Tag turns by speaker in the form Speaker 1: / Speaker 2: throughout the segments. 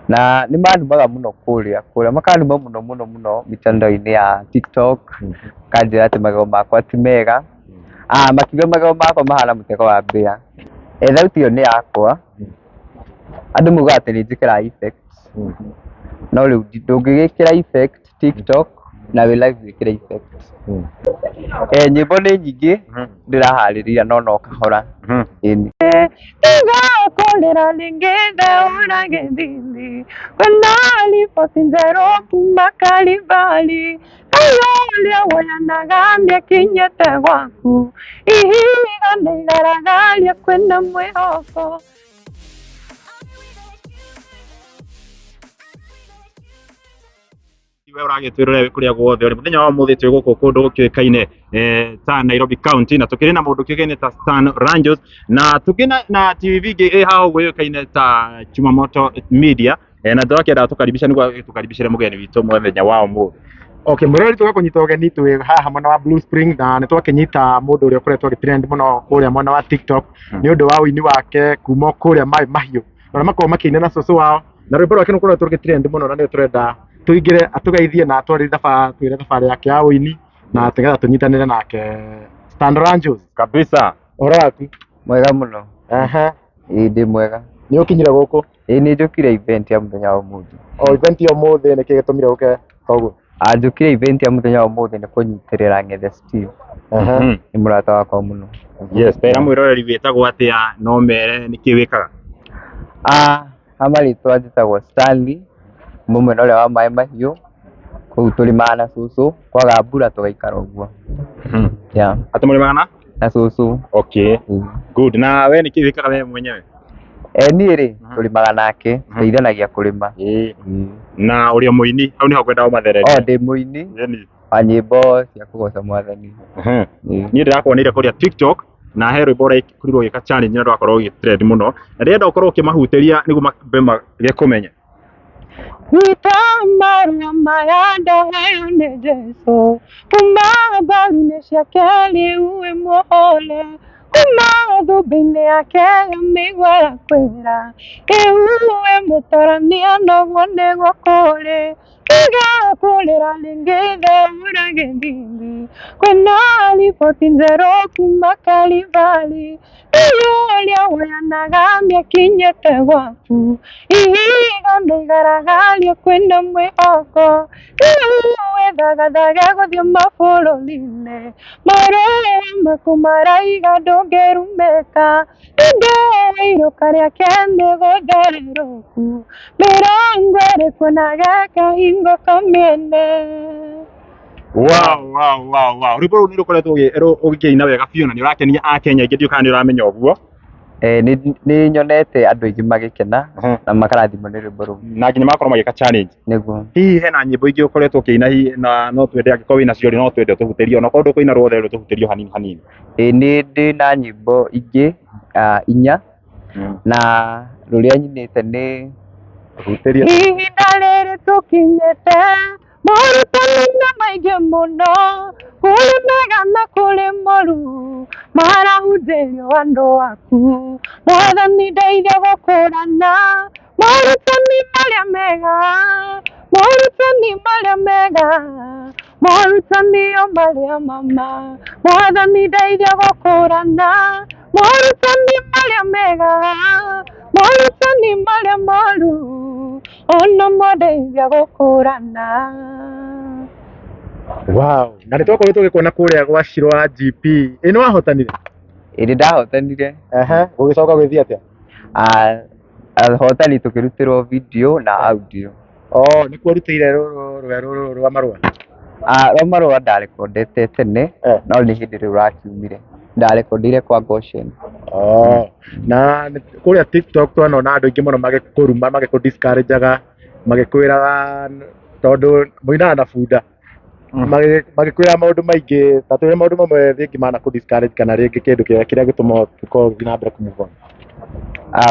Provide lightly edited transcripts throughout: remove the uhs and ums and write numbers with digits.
Speaker 1: na nĩ mandumaga mũno kũrĩa makanduma mũno mitandao-inĩ ya TikTok kanjĩra atĩ magego makwa ti mega makiuga magego makwa mahana mũtego wa mbĩa thauti ĩyo nĩ yakwa andũ moigaga atĩ nĩ njĩkĩraga effects no rĩu ndũngĩgĩkĩra effect TikTok na wĩ live wĩkĩre effects nyĩmbo nĩ nyingĩ ndĩraharĩria no kahora ĩni Kolera lingeza unagedindi kwenda ripoti nzero kuma Kalibali ayolia wayanagambia kinyete gwaku ihiga nĩigaragaria kwenda mwĩhoko
Speaker 2: we ũragĩtwĩrora kũrĩa guothe ũrĩ mũthenya wa mũthĩ twĩ gũkũ kũndũ gũkĩũĩkaine ta Nairobi County na tũkĩrĩ na mũndũ kĩũĩkaine ta Stan Ranjos na tũkĩna na TV ingĩ ĩ haha ũguo yũĩkaine ta Chumamoto Media na tũrakĩenda tũkaribisha nĩguo tũkaribicĩre mũgeni witũ mũthenya wa ũmũthĩ.
Speaker 3: Okay, mũrori tũgakũnyita ũgeni twĩ haha mwena wa Blue Spring na nĩtwakĩnyita mũndũ ũrĩa ũkoretwo agĩtrend mũno kũrĩa mwena wa TikTok nĩ ũndũ wa ũini wake kuma kũrĩa mahiũ na makorwo makĩina na cũcũ wao na rwĩmbo rwake nĩrũkoretwo rũgĩtrend mũno na nĩ tũrenda tũingĩre atũgeithie na twĩre thabarĩ yake ya ũini na tũgetha tũnyitanĩre nake. Stan Ranjos
Speaker 2: Kabisa.
Speaker 3: Ũhoro waku?
Speaker 1: Mwega mũno. Ndĩ mwega.
Speaker 3: Nĩ ũkinyire gũkũ?
Speaker 1: Nĩ njũkire event ya mũthenya wa ũmũthĩ.
Speaker 3: Event ya ũmũthĩ nĩkĩ gĩtũmire ũke koguo?
Speaker 1: Njũkire event ya mũthenya wa ũmũthĩ nĩ kũnyitĩrĩra Ng'ethe Steve. Nĩ mũrata wakwa mũno.
Speaker 2: Yes, tera mwĩroreri wĩtagwo atĩa no mere nĩkĩ wĩkaga?
Speaker 1: Amarĩtwa njĩtagwo Stanley mũmwe na ũrĩa wa maĩ mahiũ kũu tũrĩmaga na cũcũ kwaga mbura tũgaikara ũguo.
Speaker 2: Atĩ mũrĩmaga
Speaker 1: na cũcũ.
Speaker 2: Okay, good. Na we nĩkĩ wĩkaga we mwenyewe?
Speaker 1: Niĩ rĩ tũrĩmaga nake tũteithanagia kũrĩma.
Speaker 2: Na ũrĩ mũini hau nĩho ngwenda ũmathererie?
Speaker 1: Ndĩ mũini wa nyĩmbo cia kũgoca Mwathani.
Speaker 2: Niĩ ndĩrakuoneire kũrĩa TikTok na he rwĩmbo ũrakorirwo ũgĩka challenge na ndwakorwo ũgĩtrend mũno na ndĩrenda ũkorwo ũkĩmahutĩria nĩguo mambe magĩkũmenye.
Speaker 4: Nitamara mayanda hayo nĩ Jesu kuma mbaru-inĩ ciake rĩu muhole kuma thũmbĩ-inĩ yake mĩigua ya kwĩra rĩu mũtorania noguo nĩguo kũrĩ igakũrĩra rĩngĩ theura gĩthimbi kwĩna riboti njerũ kuma Kalibali iyolia woyanaga mĩkinyĩte gwaku ihiga nĩigaragaria kwĩna mwĩhoko rĩu wĩthagathage gũthiĩ mabũrũri-inĩ marĩa maku maraiga ndũngĩrumĩka ndũĩrũka rĩake nĩgũthererũku mĩrango ĩrĩ kuonage kahingo kamĩene.
Speaker 2: Wow. Rwĩmbo rũu nĩrũkoretwo ũgĩkĩina wega biũ na nĩũrakenia Akenya aingĩ ndiũĩ kana nĩũramenya ũguo?
Speaker 1: Nĩ nyonete andũ aingĩ magĩkena na makarathimwo nĩ rwĩmbo rũu
Speaker 2: na nginya magakorwo magĩka challenge.
Speaker 1: Nĩguo.
Speaker 2: Hihi hena nyĩmbo ingĩ ũkoretwo ũkĩina na no twende angĩkorwo wĩna cio no twende ũtũhutĩrie ona korwo ndũkũina ruothe tũhutĩrie hanini hanini?
Speaker 1: Nĩ ndĩ na nyĩmbo ingĩ 4 na rũrĩa nyinĩte nĩ
Speaker 2: hutĩria.
Speaker 4: Ihinda rĩrĩ tũkinyĩte morutanĩ maingĩ mũno kũrĩ mega na kũrĩ moru marahunjĩrio andũ aku Mwathani ndeithia gũkũrana morutanĩ marĩa mega morutanĩ marĩa mama Mwathani ndeithia gũkũrana morutanĩ marĩa mega morutanĩ marĩa moru ona mwandeithia gũkũrana.
Speaker 3: Wow, na nĩtwakorwo tũgĩkuona kũrĩa gwa Shirwa GP. Nĩ wahotanire?
Speaker 1: Nĩ ndahotanire.
Speaker 3: Gũgĩcoka gwĩthiĩ atĩa?
Speaker 1: Ahotani tũkĩrutĩrwo video na audio.
Speaker 3: Nĩkuo rutĩire rũrũ rwa marũa?
Speaker 1: Rwa marũa ndarekondete tene no nĩ hĩndĩ rĩu rakiumire ndarekondire kwa Goshen.
Speaker 3: Na kũrĩa TikTok twanona andũ aingĩ mũno magĩkũruma magĩkũ-discourageaga magĩkwĩraga tondũ mũinaga na bunda magĩkwĩra maũndũ maingĩ ta twĩre maũndũ mamwe rĩngĩ mana kũ-discourage kana rĩngĩ kĩndũ kĩrĩa gĩtũmaga tũkorwo gũthiĩ na mbere kũ-move on.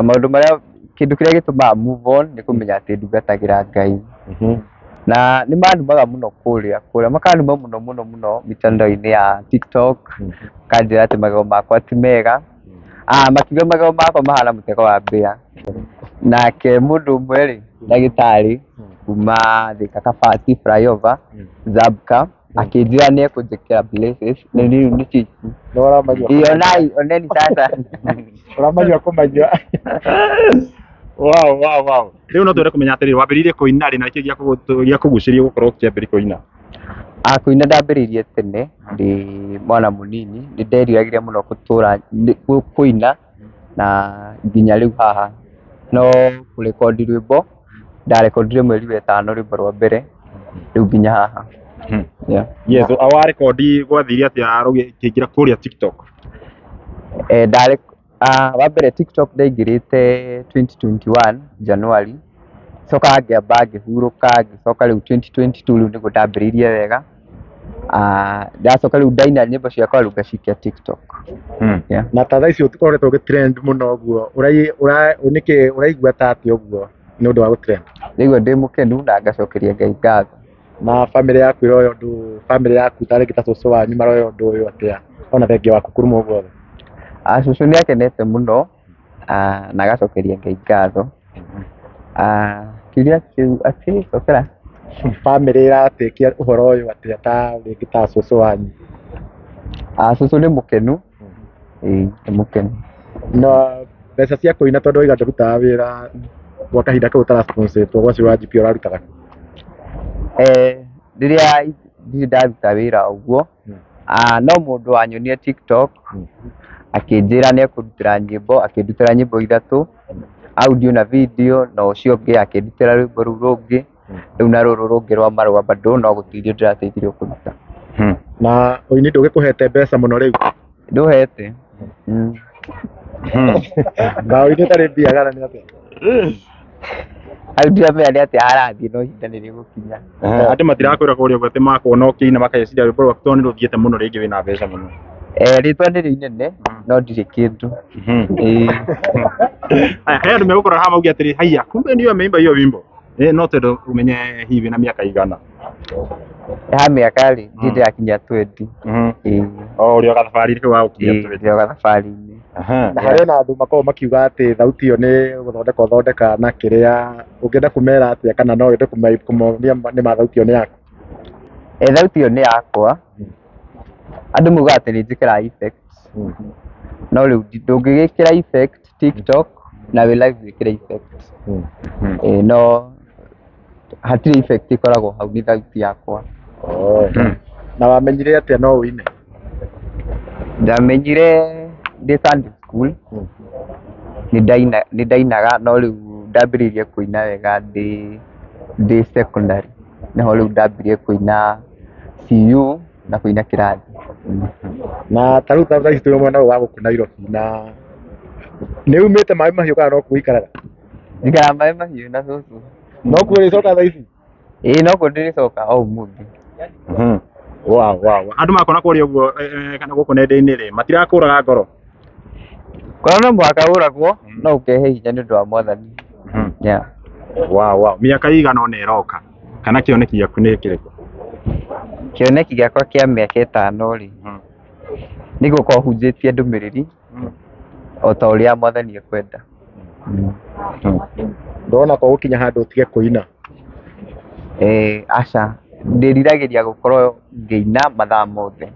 Speaker 1: Maũndũ marĩa kĩndũ kĩrĩa gĩtũmaga move on nĩ kũmenya atĩ ndungatagĩra Ngai na nĩ mandumaga mũno kũrĩa makanduma mũno mitandao-inĩ ya TikTok kanjĩra atĩ magego makwa ti mega makiuga magego makwa mahana mũtego wa mbĩa. Nake mũndũ ũmwe rĩ ndagĩtarĩ kuma Thika Kabati flyover Zabka akĩnjĩra nĩekũnjĩkĩra braces nĩ chichi. Oneni sasa
Speaker 3: Ũramanyua kũmanyua.
Speaker 2: Wow. Rĩu no twende kũmenya atĩrĩrĩ wambĩrĩirie kũina rĩ na nĩkĩĩ gĩakũgucĩrĩirie gũkorwo ũkĩambĩrĩria kũina?
Speaker 1: Kũina ndambĩrĩirie tene ndĩ mwana mũnini, nĩ nderiragĩria mũno gũtũra kũina na nginya rĩu haha no kũrekondi rwĩmbo ndarekondire mweri wa ĩtano rwĩmbo rwa mbere rĩu nginya haha.
Speaker 2: Yes, awarekondi gwathire atĩa rũgĩkĩingĩra kũrĩa TikTok?
Speaker 1: Wa mbere TikTok ndaingĩrĩte 2021 January, coka ngĩamba ngĩhurũka ngĩcoka rĩu 2022 rĩu nĩguo ndambĩrĩirie wega. Ndacoka rĩu ndaina nyĩmbo ciakwa rĩu ngacikia TikTok.
Speaker 3: Na ta thaa ici ũkoretwo ũgĩtrend mũno ũguo, nĩkĩ ũraigua ta atĩ ũguo nĩ ũndũ wa gũtrend?
Speaker 1: Rĩu ndĩ mũkenu na ngacokeria Ngai ngatho.
Speaker 3: Na family yaku ĩroya ũndũ, family yaku tarĩngĩ ta cũcũ wanyu maroya ũndũ ũyũ atĩa ona thengia waku kuruma ũguo?
Speaker 1: Cũcũ nĩakenete mũno na agacokeria Ngai ngatho. Kĩrĩa kĩu atĩ cokera
Speaker 3: family ĩratĩkia ũhoro ũyũ atĩa ta rĩngĩ ta cũcũ wanyu?
Speaker 1: Cũcũ nĩ mũkenu, nĩ mũkenu.
Speaker 3: Na mbeca cia kũina tondũ oiga ndũrutaga wĩra gwa kahinda kau ũtarasponsĩtwo gwa cũcũ wa GP ũrarutaga?
Speaker 1: Rĩrĩa ndirĩ ndaruta wĩra ũguo no mũndũ wanyonire TikTok akĩnjĩra nĩekũndutĩra nyĩmbo, akĩndutĩra nyĩmbo 3 audio na video, na ũcio ũngĩ akĩndutĩra rwĩmbo rũu rũngĩ, rĩu na rũrũ rũngĩ rwa marũa bado no gũteithio ndĩrateithirio kũruta.
Speaker 3: Na ũini ndũgĩkũhete mbeca mũno rĩu?
Speaker 1: Ndũhete.
Speaker 3: Na ũini ũtarĩ mbiagara nĩ atĩa?
Speaker 1: Rĩu ndiramenya nĩ atĩa harathiĩ no ihinda nĩrĩgũkinya.
Speaker 2: Andũ matirakwĩra kũrĩa ũguo atĩ makuona ũkĩina makeciria rwĩmbo rwaku tondũ nĩrũthiĩte mũno rĩngĩ wĩna mbeca mũno?
Speaker 1: Rĩtwa nĩ inene no ndirĩ kĩndũ.
Speaker 2: He andũ megũkora haha mauge atĩrĩ haiya kumbe nĩwe ameimba hiyo wimbo no twende ũmenye hihi wĩna mĩaka igana?
Speaker 1: Ha mĩaka rĩ ndirĩ ndĩrakinyia 20.
Speaker 2: Ũrĩ o gathabarĩ-inĩ kau ga gũkinyia 20?
Speaker 1: Ndĩ o gathabarĩ-inĩ.
Speaker 3: Na harĩ na andũ makoragwo makiuga atĩ thauti ĩyo nĩ gũthondeka na kĩrĩa, ũngĩenda kũmera atĩa kana no wende kũmonia nĩma thauti ĩyo nĩ yaku?
Speaker 1: Thauti ĩyo nĩ yakwa. Andũ moigaga atĩ nĩnjĩkĩraga effects no rĩu ndũngĩgĩkĩra effect TikTok na wĩ live wĩkĩre effects. No hatirĩ effect ĩkoragwo hau, nĩ thauti yakwa.
Speaker 3: Na wamenyire atĩa no ũine?
Speaker 1: Ndamenyire ndĩ Sunday school, nĩ ndainaga no rĩu ndambĩrĩirie kũina wega ndĩ secondary, naho rĩu ndambirie kũina CU na kũina kĩrathi.
Speaker 3: Na ta rĩu thaa ici twĩ mwena ũyũ wa gũkũ Nairobi, na nĩ umĩte maĩ mahiũ kana no kwĩikaraga?
Speaker 1: Njikaraga maĩ mahiũ na cũcũ.
Speaker 3: No kuo ũrĩcoka thaa ici?
Speaker 1: No kuo ndĩrĩcoka o ũmũthĩ.
Speaker 2: Andũ makona kũrĩa ũguo kana gũkũ nenda-inĩ rĩ matirakũraga ngoro?
Speaker 1: Ngoro no mũhaka ũragwo no ũkehe hinya nĩ ũndũ wa Mwathani.
Speaker 2: Mĩaka igana ona ĩroka kana kĩoneki gĩaku nĩ kĩrĩkũ?
Speaker 1: Kĩoneki gĩakwa kĩa mĩaka 5 rĩ nĩ gũkorwo hunjĩtie ndũmĩrĩri o ta ũrĩa Mwathani ekwenda.
Speaker 3: Ndona ko gũkinya handũ ũtige kũina?
Speaker 1: Aca ndĩriragĩria gũkorwo ngĩina mathaa mothe.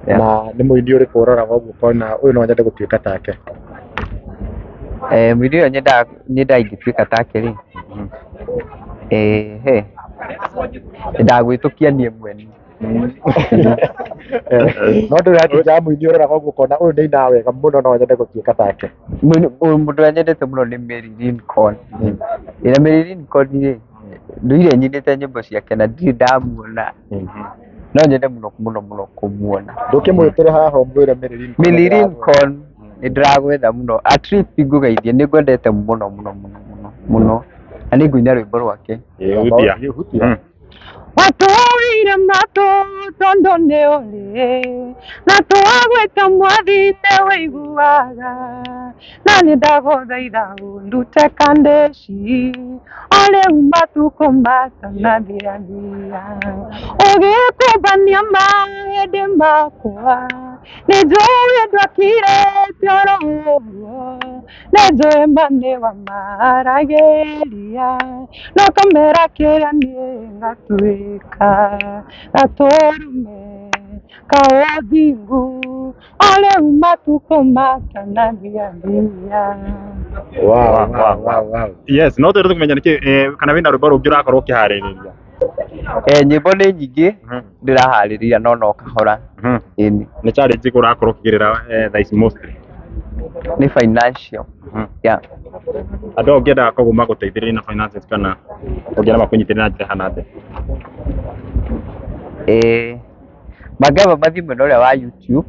Speaker 3: Na nĩ mũini ũrĩkũ ũroraga ũguo ũkona ũyũ no nyende gũtuĩka take?
Speaker 1: Mũini ũyũ nyendaga ingĩtuĩka take rĩ ndagwĩtũkia niĩ mwene.
Speaker 3: No ndĩratinda mũini ũroraga ũguo ũkona ũyũ nĩainaga wega mũno no nyende gũtuĩka take?
Speaker 1: Mũndũ ũrĩa nyendete mũno nĩ Mary Lincoln. Na Mary Lincoln rĩ ndũire nyinĩte nyĩmbo ciake na ndirĩ ndamuona no nyende mũno kũmuona.
Speaker 3: Ndũkĩmwĩtĩre haha ũmwĩre
Speaker 1: Mary Lincoln nĩ ndĩragwetha mũno, at least ngũgeithie, nĩ ngwendete mũno na nĩ ngũina rwĩmbo rwake. Watũũrire matũ tondũ nĩ ũrĩ na twagwĩta Mwathi nĩ wĩiguaga, na nĩ ndagũthaitha ũndute kandĩci o rĩu matukũ matanathirathira, ũgĩkũmbania mahĩndĩ makwa
Speaker 4: nĩnjũĩ ndwakirĩte oro nĩnjũĩ manĩwa maragĩria no kamera kĩrĩa niĩ ngatuĩka gatũrũme ka ũthingu o rĩu matukũ makanagia mbia.
Speaker 2: Wow. Yes, no twende kumenya niki kana wina rwimbo rungi urakorwo ukihaririria.
Speaker 1: Nyimbo nĩ nyingĩ ndĩraharĩria no kahora.
Speaker 2: Nĩ challenge ĩrĩkũ urakorwo ukigirira thaa ici mostly?
Speaker 1: Nĩ financial. Yeah.
Speaker 2: Andũ ũngĩenda koguo magũteithĩrĩrie na finances kana ũngĩenda makũnyitĩrĩre na njĩra hana atĩa?
Speaker 1: Mangĩamba mathiĩ mwena ũrĩa wa YouTube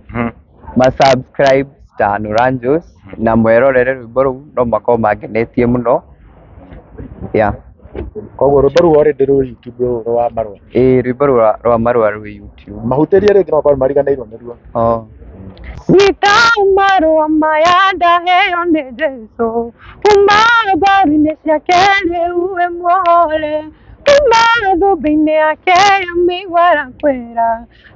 Speaker 1: subscribe Stan Ranjos na mwerorere rwĩmbo rũu no makorwo mangenetie mũno. Yeah.
Speaker 3: Koguo rwĩmbo rũu already rwĩ YouTube rwa Marũa.
Speaker 1: Rwĩmbo rwa Marũa rwĩ YouTube.
Speaker 3: Mahutĩrie rĩngĩ no korwo mariganĩirwo nĩruo.
Speaker 4: Nyita marũa maya ndaheo nĩ Jesũ kuma mbaru-inĩ ciake rĩu we muohore kuma thũmbĩ-inĩ yake mĩigua arakwĩra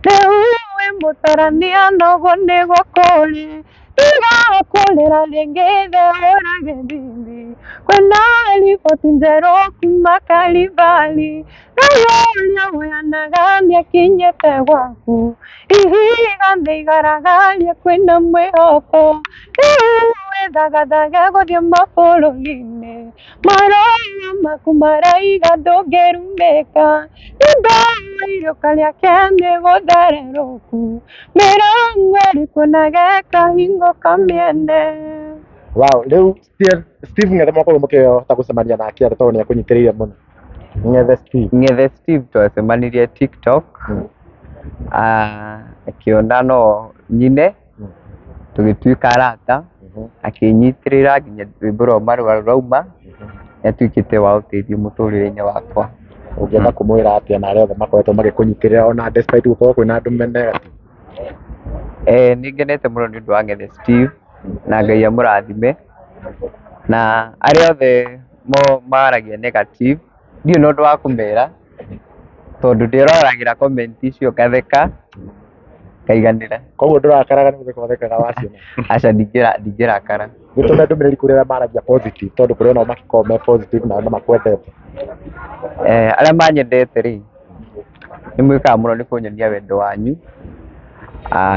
Speaker 4: rĩu we mũtarania noguo nĩguo kũrĩ igakũrĩra rĩngĩ theũrage thimbi kwĩna riboti njerũ kuma Kalivali rĩu woyanaga nĩakinyĩte gwaku ihiga nĩigaragaria kwĩna mwĩhoko rĩu wĩthagathage gũthiĩ mabũrũri-inĩ marũa maku maraiga ndũngĩrumĩka nĩndaĩirio karĩa ke nĩgũthererũku mĩrango ĩrĩkũ nage kahingo kamĩene.
Speaker 3: Wow, rĩu Steve Ng'ethe mwakorwo mũkĩhota gũcemania nake atĩ tondũ nĩakũnyitĩrĩire mũno? Ng'ethe
Speaker 1: Steve twacemanirie TikTok, akĩona no nyine tũgĩtuĩka arata, akĩnyitĩrĩra nginya rwĩmbo rwa Marũa rwauma, nĩatuĩkĩte wa ũteithio mũtũrĩre-inĩ wakwa.
Speaker 3: Ũngĩenda kũmwĩra atĩa na arĩa othe makoretwo magĩkũnyitĩrĩra ona despite gũkorwo kwĩna andũ menegati?
Speaker 1: Nĩngenete mũno nĩ ũndũ wa Ng'ethe Steve na Ngai amũrathime, na arĩa othe maragia negative ndiũ na ũndũ wa kũmera tondũ ndĩroragĩra comment icio ngatheka ngaiganĩra.
Speaker 3: Koguo ndũrakaraga nĩ gũtheka ũthekaga waciona?
Speaker 1: Aca ndingĩrakara.
Speaker 3: Gĩtũme ndũmĩrĩri kũrĩ arĩa maragia positive tondũ kũrĩ onao makoragwo me positive na makwendete.
Speaker 1: Arĩa manyendete rĩ nĩmwĩkaga mũno nĩ kũnyonia wendo wanyu.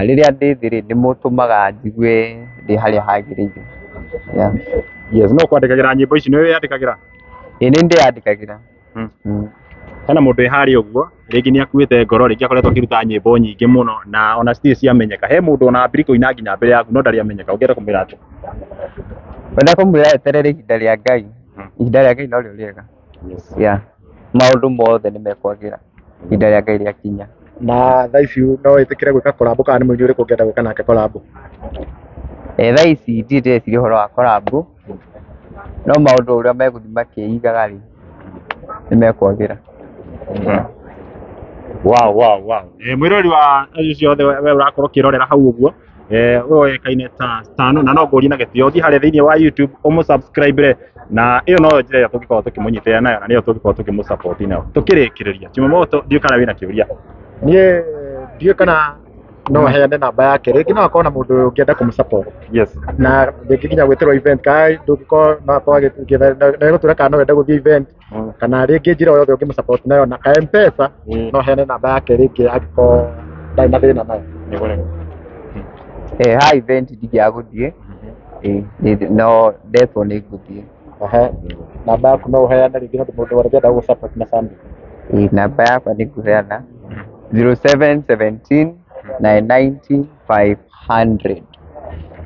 Speaker 1: Rĩrĩa ndĩ thĩ rĩ nĩmũtũmaga njigue ndĩ harĩa hagĩrĩire.
Speaker 2: Yes, no kwandĩkagĩra nyĩmbo ici nĩwe wĩyandĩkagĩra?
Speaker 1: Nĩndĩyandĩkagĩra.
Speaker 2: Hena mũndũ harĩa ũguo rĩngĩ nĩakuĩte ngoro rĩngĩ akoretwo akĩruta nyĩmbo nyingĩ mũno na ona citirĩ ciamenyeka. He mũndũ ona ambiri kũina nginya mbere yaku no ndarĩ amenyeka, ũngĩenda kũmwĩra atĩa?
Speaker 1: Wenda kũmwĩra eterere ihinda rĩa Ngai. Ihinda rĩa Ngai norĩo rĩega. Maũndũ mothe nĩmekwagĩra ihinda rĩa Ngai rĩakinya.
Speaker 3: Na thaa ici no wĩtĩkĩre gwĩka collab kana nĩ mũini ũrĩkũ ũngĩenda gwĩka nake collab?
Speaker 1: Thaa ici ndirĩ ndĩreciria ũhoro wa collab, no maũndũ ũrĩa megũthiĩ makĩigaga rĩ nĩmekwagĩra.
Speaker 2: Wow. Mwĩrori wa icio othe we ũrakorwo ũkĩrorera hau ũguo we ũĩkaine ta Stan na no ngũrie na gĩtĩo ũthiĩ harĩa thĩinĩ wa YouTube ũmũ-subscribe na ĩyo no njĩra ĩrĩa tũngĩkorwo tũkĩmũnyitĩrĩra nayo na nĩyo tũngĩkorwo tũkĩmũ-support nayo. Tũkĩrĩkĩrĩria Jumamoto ndiũĩ kana wĩna kĩũria?
Speaker 3: Niĩ ndiũĩ kana no heane namba yake rĩngĩ no akorwo na mũndũ ũngĩenda kũmũ-support. Na rĩngĩ nginya gwĩtĩrwo event kana ndũngĩkorwo no akorwo gũtwĩra kana no wende gũthiĩ event kana rĩngĩ njĩra o yothe ũngĩmũ-support nayo na ka M-Pesa no heane namba yake rĩngĩ angĩkorwo ndarĩ na thĩna nayo.
Speaker 1: Ha event ndingĩaga gũthiĩ no ndetwo nĩngũthiĩ.
Speaker 3: Namba yaku no ũheane rĩngĩ nĩ mũndũ ũngĩenda gũgũ-support na Sunday?
Speaker 1: Namba yakwa nĩngũheana 0717 990 500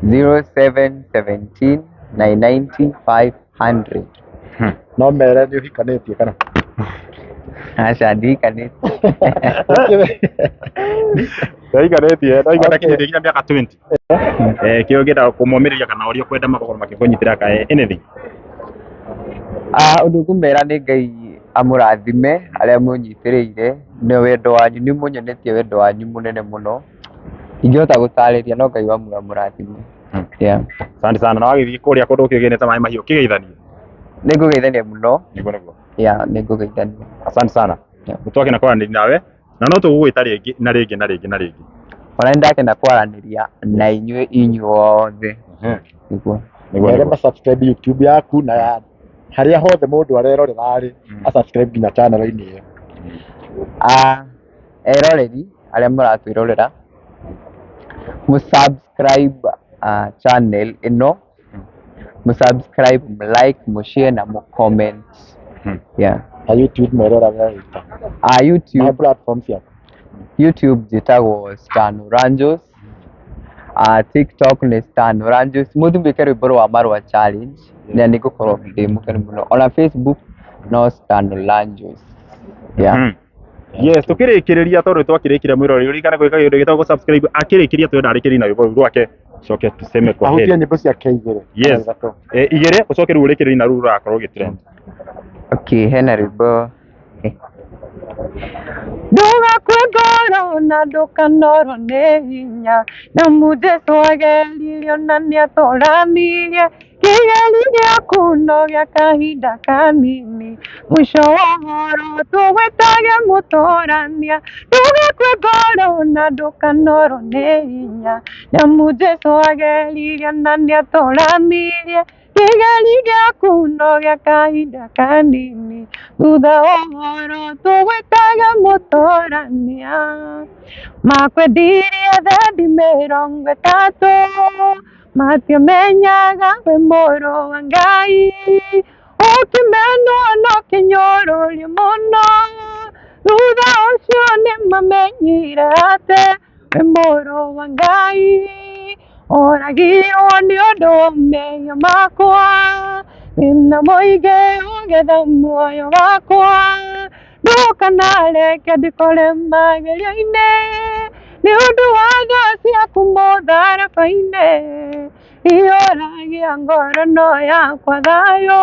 Speaker 1: 0717 990 500.
Speaker 3: No mere nĩ ũhikanĩtie kana?
Speaker 1: Aca ndihikanĩtie.
Speaker 2: Ndaiganĩtie ndakinyĩtie nginya mĩaka 20. Kĩo ũngĩenda kũmomĩrĩria kana ũrĩa ũkwenda makorwo makĩkũnyitĩra ka anything?
Speaker 1: Ũndũ ngũmera nĩ Ngai amũrathime arĩa mũnyitĩrĩire na wendo wanyu nĩmũnyonetie wendo wanyu mũnene mũno ingĩhota gũtarĩria no Ngai amũrathime.
Speaker 2: Asante sana. Na wagĩthiĩ kũrĩa kũndũ ũkĩgĩnĩte maĩ mahiũ ũkĩgeithanie? Nĩngũgeithania
Speaker 1: mũno. Nĩngũgeithania.
Speaker 2: Asante sana. Nĩtwakena kwaranĩria nawe na no tũgũgwĩta rĩngĩ na rĩngĩ.
Speaker 1: ona ndakenda kwaranĩria na inyuothe nĩguo
Speaker 3: Nĩguo ma subscribe YouTube yaku na ya harĩa hothe mũndũ arerorera rĩ a subscribe nginya channel-inĩ ĩyo.
Speaker 1: Eroreri arĩa mũratwĩrorera mũsubscribe channel ĩno, mũsubscribe, like, mũshare na mũcomment.
Speaker 3: Na YouTube meroragĩra rĩta
Speaker 1: YouTube
Speaker 3: platforms yaku.
Speaker 1: YouTube njĩtagwo Stan Oranjos, TikTok nĩ Stan Oranjos. Mũthumbĩke rwĩmbo rwa marũa challenge na nĩngũkorwo ndĩ mũkenu mũno. Ona Facebook no Stan Oranjos.
Speaker 2: Yes, tukirikiriria tondu twakirikira mwirori uri kana gwika kindu gitagwo subscribe akirikiria twenda arikiri na rwimbo rwake coke tuseme kwa heri.
Speaker 3: Ahutia nyimbo ciake igere.
Speaker 2: Yes. Igere ucoke rurikiri na ruru rakorwo gitrend.
Speaker 1: Okay, hena rwimbo
Speaker 4: Ndugakue ngoro na ndukanorwo nĩ hinya na Jesũ ageririe na nĩatũranirie kĩgeri gĩaku no gĩa kahinda kanini mũico wa ũhoro tũgwĩtage mũtũrania. Ndugakue ngoro na ndukanorwo nĩ hinya na Jesũ ageririe na nĩatũranirie kĩgeri gĩaku no gĩa kahinda kanini thutha wa ũhoro tũgwĩtage mũtũrania. Makwendirie thendi 30 matiamenyaga we mũrũ wa Ngai ũkĩmenwo no kĩnyũrũrio mũno thutha ũcio nĩmamenyire atĩ we mũrũ wa Ngai oragirwo nĩ ũndũ wa mehia makwa na mũingĩ ũgetha muoyo wakwa ndũkanareke ndĩkore magerio-inĩ nĩ ũndũ wa tha ciaku mũtharaba-inĩ ihũragia ngoro no yakwa thayũ.